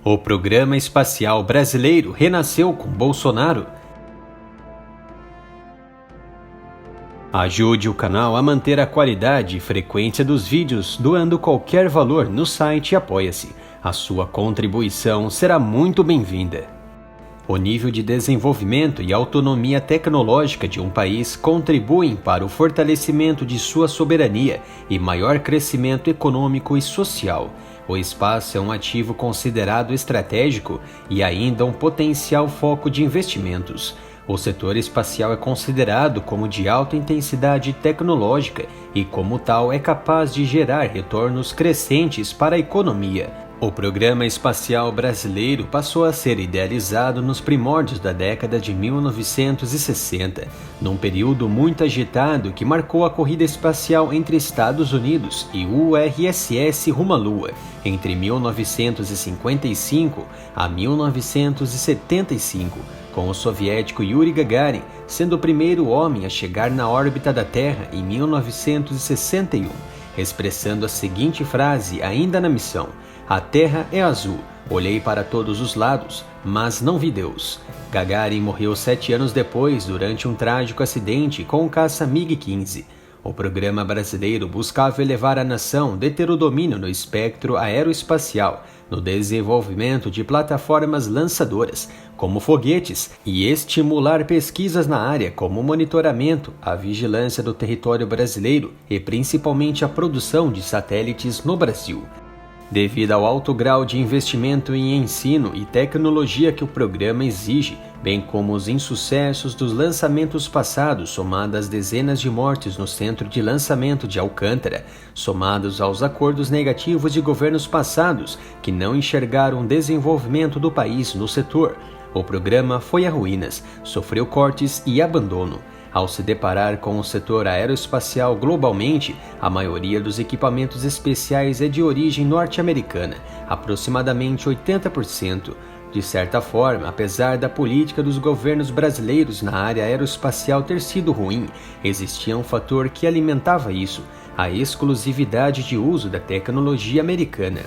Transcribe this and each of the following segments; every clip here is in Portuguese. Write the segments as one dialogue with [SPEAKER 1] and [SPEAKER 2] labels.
[SPEAKER 1] O programa espacial brasileiro renasceu com Bolsonaro. Ajude o canal a manter a qualidade e frequência dos vídeos doando qualquer valor no site Apoia-se. A sua contribuição será muito bem-vinda. O nível de desenvolvimento e autonomia tecnológica de um país contribuem para o fortalecimento de sua soberania e maior crescimento econômico e social. O espaço é um ativo considerado estratégico e ainda um potencial foco de investimentos. O setor espacial é considerado como de alta intensidade tecnológica e, como tal, é capaz de gerar retornos crescentes para a economia. O programa espacial brasileiro passou a ser idealizado nos primórdios da década de 1960, num período muito agitado que marcou a corrida espacial entre Estados Unidos e URSS rumo à Lua, entre 1955 a 1975, com o soviético Yuri Gagarin sendo o primeiro homem a chegar na órbita da Terra em 1961, expressando a seguinte frase ainda na missão: "A Terra é azul, olhei para todos os lados, mas não vi Deus." Gagarin morreu 7 anos depois durante um trágico acidente com o caça MiG-15. O programa brasileiro buscava elevar a nação, deter o domínio no espectro aeroespacial, no desenvolvimento de plataformas lançadoras, como foguetes, e estimular pesquisas na área como o monitoramento, a vigilância do território brasileiro e principalmente a produção de satélites no Brasil. Devido ao alto grau de investimento em ensino e tecnologia que o programa exige, bem como os insucessos dos lançamentos passados, somados às dezenas de mortes no centro de lançamento de Alcântara, somados aos acordos negativos de governos passados que não enxergaram o desenvolvimento do país no setor, o programa foi a ruínas, sofreu cortes e abandono. Ao se deparar com o setor aeroespacial globalmente, a maioria dos equipamentos especiais é de origem norte-americana, aproximadamente 80%. De certa forma, apesar da política dos governos brasileiros na área aeroespacial ter sido ruim, existia um fator que alimentava isso: a exclusividade de uso da tecnologia americana.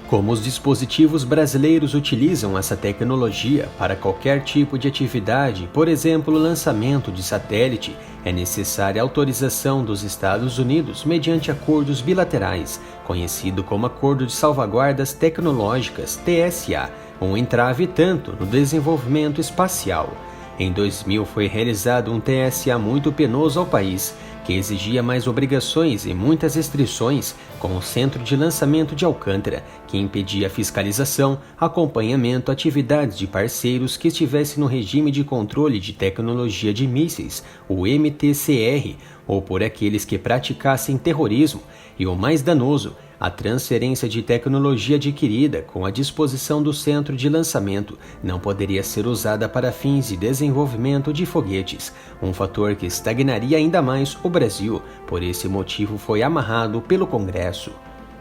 [SPEAKER 1] Como os dispositivos brasileiros utilizam essa tecnologia para qualquer tipo de atividade, por exemplo, o lançamento de satélite, é necessária autorização dos Estados Unidos mediante acordos bilaterais, conhecido como Acordo de Salvaguardas Tecnológicas, TSA, um entrave tanto no desenvolvimento espacial. Em 2000 foi realizado um TSA muito penoso ao país, que exigia mais obrigações e muitas restrições, com o centro de lançamento de Alcântara, que impedia fiscalização, acompanhamento, atividades de parceiros que estivessem no regime de controle de tecnologia de mísseis, o MTCR, ou por aqueles que praticassem terrorismo, e o mais danoso, a transferência de tecnologia adquirida com a disposição do centro de lançamento não poderia ser usada para fins de desenvolvimento de foguetes, um fator que estagnaria ainda mais o Brasil, por esse motivo foi amarrado pelo Congresso.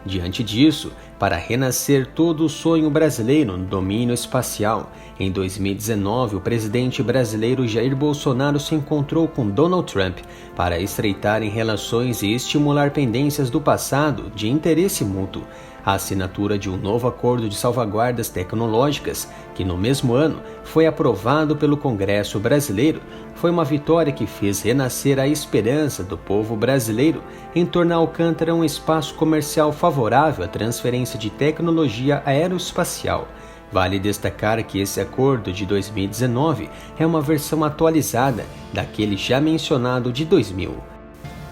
[SPEAKER 1] Diante disso, para renascer todo o sonho brasileiro no domínio espacial, em 2019 o presidente brasileiro Jair Bolsonaro se encontrou com Donald Trump para estreitarem relações e estimular pendências do passado de interesse mútuo. A assinatura de um novo acordo de salvaguardas tecnológicas, que no mesmo ano foi aprovado pelo Congresso brasileiro, foi uma vitória que fez renascer a esperança do povo brasileiro em tornar Alcântara um espaço comercial favorável à transferência de tecnologia aeroespacial. Vale destacar que esse acordo de 2019 é uma versão atualizada daquele já mencionado de 2000.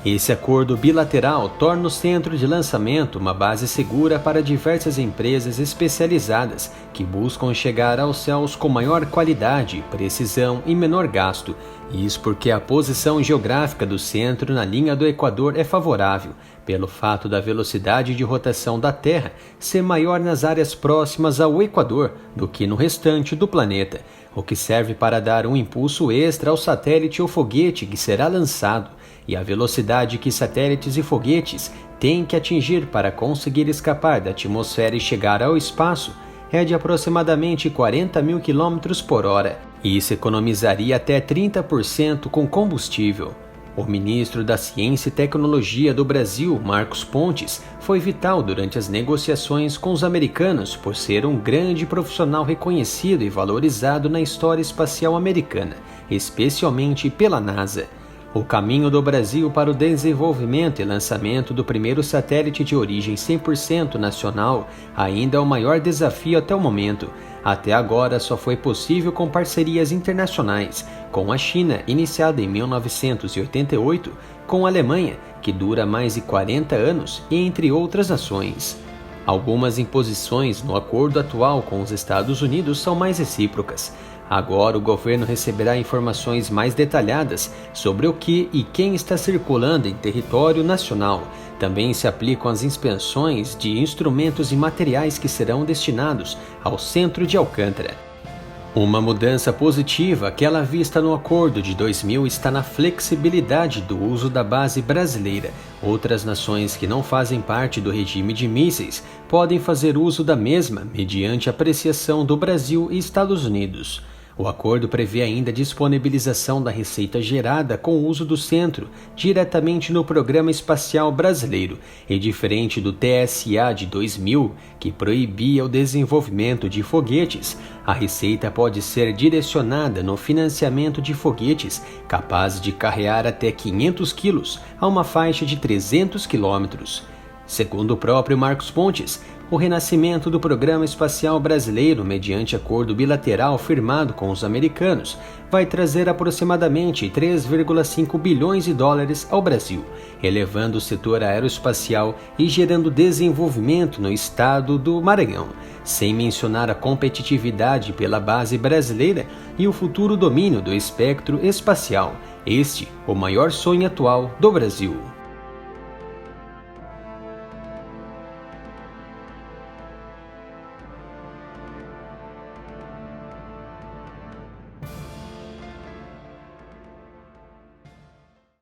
[SPEAKER 1] Esse acordo bilateral torna o centro de lançamento uma base segura para diversas empresas especializadas que buscam chegar aos céus com maior qualidade, precisão e menor gasto. Isso porque a posição geográfica do centro na linha do Equador é favorável, pelo fato da velocidade de rotação da Terra ser maior nas áreas próximas ao Equador do que no restante do planeta, o que serve para dar um impulso extra ao satélite ou foguete que será lançado. E a velocidade que satélites e foguetes têm que atingir para conseguir escapar da atmosfera e chegar ao espaço é de aproximadamente 40 mil km por hora, e isso economizaria até 30% com combustível. O ministro da Ciência e Tecnologia do Brasil, Marcos Pontes, foi vital durante as negociações com os americanos por ser um grande profissional reconhecido e valorizado na história espacial americana, especialmente pela NASA. O caminho do Brasil para o desenvolvimento e lançamento do primeiro satélite de origem 100% nacional ainda é o maior desafio até o momento. Até agora só foi possível com parcerias internacionais, com a China, iniciada em 1988, com a Alemanha, que dura mais de 40 anos, e entre outras nações. Algumas imposições no acordo atual com os Estados Unidos são mais recíprocas. Agora o governo receberá informações mais detalhadas sobre o que e quem está circulando em território nacional. Também se aplicam as inspeções de instrumentos e materiais que serão destinados ao Centro de Alcântara. Uma mudança positiva, aquela vista no Acordo de 2000, está na flexibilidade do uso da base brasileira. Outras nações que não fazem parte do regime de mísseis podem fazer uso da mesma mediante apreciação do Brasil e Estados Unidos. O acordo prevê ainda a disponibilização da receita gerada com o uso do centro diretamente no Programa Espacial Brasileiro, e diferente do TSA de 2000, que proibia o desenvolvimento de foguetes, a receita pode ser direcionada no financiamento de foguetes capazes de carregar até 500 quilos a uma faixa de 300 quilômetros. Segundo o próprio Marcos Pontes, o renascimento do Programa Espacial Brasileiro, mediante acordo bilateral firmado com os americanos, vai trazer aproximadamente 3,5 bilhões de dólares ao Brasil, elevando o setor aeroespacial e gerando desenvolvimento no estado do Maranhão, sem mencionar a competitividade pela base brasileira e o futuro domínio do espectro espacial, este o maior sonho atual do Brasil.